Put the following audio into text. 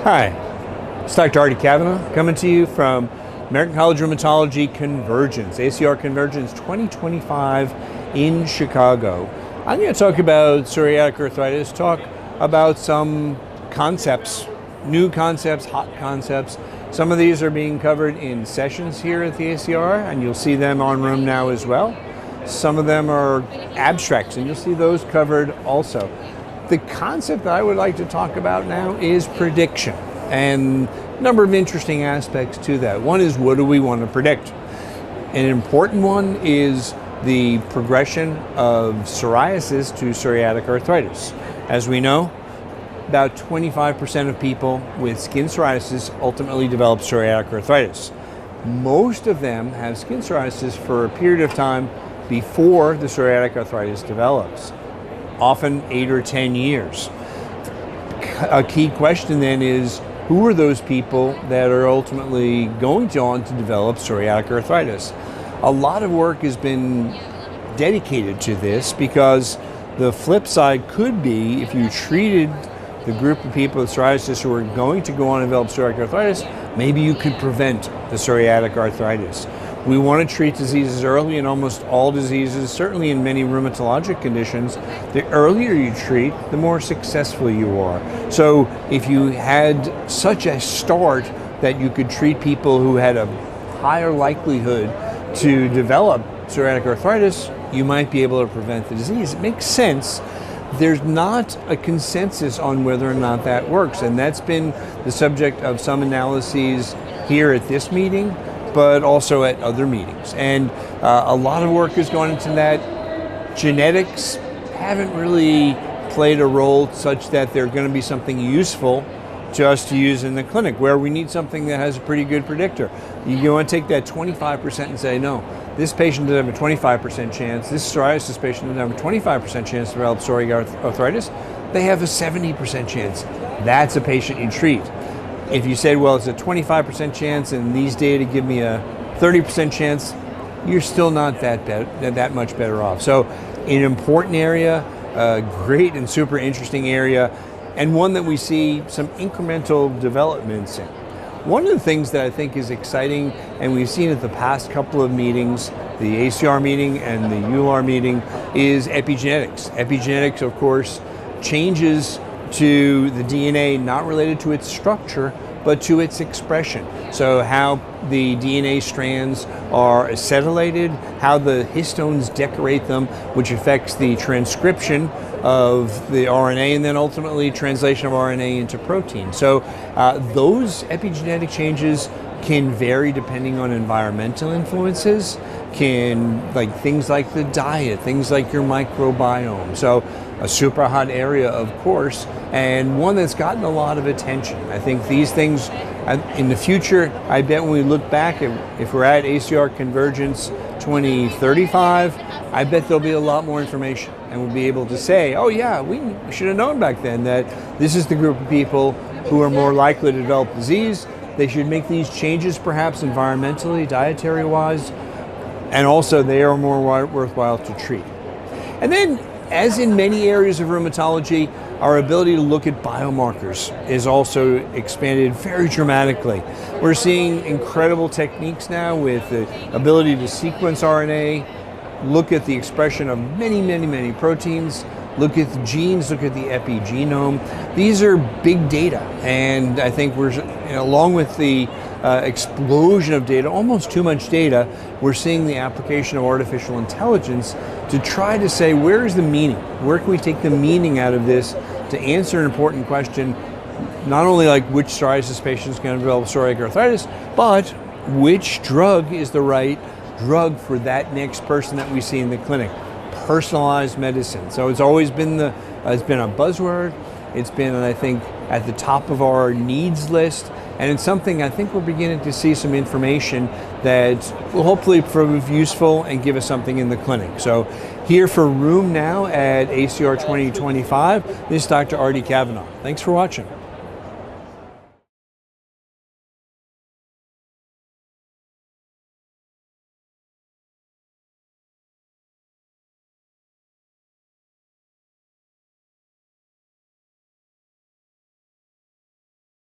Hi, it's Dr. Kavanaugh coming to you from American College of Rheumatology Convergence, ACR Convergence 2025 in Chicago. I'm going to talk about psoriatic arthritis, talk about some concepts, new concepts, hot concepts. Some of these are being covered in sessions here at the ACR, and you'll see them on Room Now as well. Some of them are abstracts, and you'll see those covered also. The concept that I would like to talk about now is prediction, and a number of interesting aspects to that. One is, what do we want to predict? An important one is the progression of psoriasis to psoriatic arthritis. As we know, about 25% of people with skin psoriasis ultimately develop psoriatic arthritis. Most of them have skin psoriasis for a period of time before the psoriatic arthritis develops, often 8 or 10 years. A key question then is, who are those people that are ultimately going on to develop psoriatic arthritis? A lot of work has been dedicated to this, because the flip side could be, if you treated the group of people with psoriasis who are going to go on and develop psoriatic arthritis, maybe you could prevent the psoriatic arthritis. We want to treat diseases early in almost all diseases, certainly in many rheumatologic conditions. The earlier you treat, the more successful you are. So if you had such a start that you could treat people who had a higher likelihood to develop psoriatic arthritis, you might be able to prevent the disease. It makes sense. There's not a consensus on whether or not that works, and that's been the subject of some analyses here at this meeting, but also at other meetings. And a lot of work has gone into that. Genetics haven't really played a role such that they're going to be something useful just to use in the clinic, where we need something that has a pretty good predictor. You want to take that 25% and say, no, this patient doesn't have a 25% chance, this psoriasis patient doesn't have a 25% chance to develop psoriatic arthritis, they have a 70% chance. That's a patient you treat. If you said, well, it's a 25% chance and these data give me a 30% chance, you're still not that much better off. So an important area, a great and super interesting area, and one that we see some incremental developments in. One of the things that I think is exciting, and we've seen at the past couple of meetings, the ACR meeting and the ULR meeting, is epigenetics. Epigenetics, of course, changes to the DNA not related to its structure, but to its expression. So how the DNA strands are acetylated, how the histones decorate them, which affects the transcription of the RNA, and then ultimately translation of RNA into protein. So those epigenetic changes can vary depending on environmental influences, things like the diet, things like your microbiome. So a super hot area, of course, and one that's gotten a lot of attention. I think these things in the future, I bet when we look back, if we're at ACR Convergence 2035, I bet there'll be a lot more information, and we'll be able to say, oh yeah, we should have known back then that this is the group of people who are more likely to develop disease. They should make these changes perhaps environmentally, dietary-wise, and also they are more worthwhile to treat. And then, as in many areas of rheumatology, our ability to look at biomarkers is also expanded very dramatically. We're seeing incredible techniques now with the ability to sequence RNA, look at the expression of many proteins, look at the genes, look at the epigenome. These are big data, and I think we're, along with the explosion of data, almost too much data, we're seeing the application of artificial intelligence to try to say, where is the meaning? Where can we take the meaning out of this to answer an important question, not only like which psoriasis patient is going to develop psoriatic arthritis, but which drug is the right drug for that next person that we see in the clinic. Personalized medicine. So it's always been it's been a buzzword. It's been, I think, at the top of our needs list, and it's something I think we're beginning to see some information that will hopefully prove useful and give us something in the clinic. So here for Room Now at ACR 2025, this is Dr. Kavanaugh. Thanks for watching.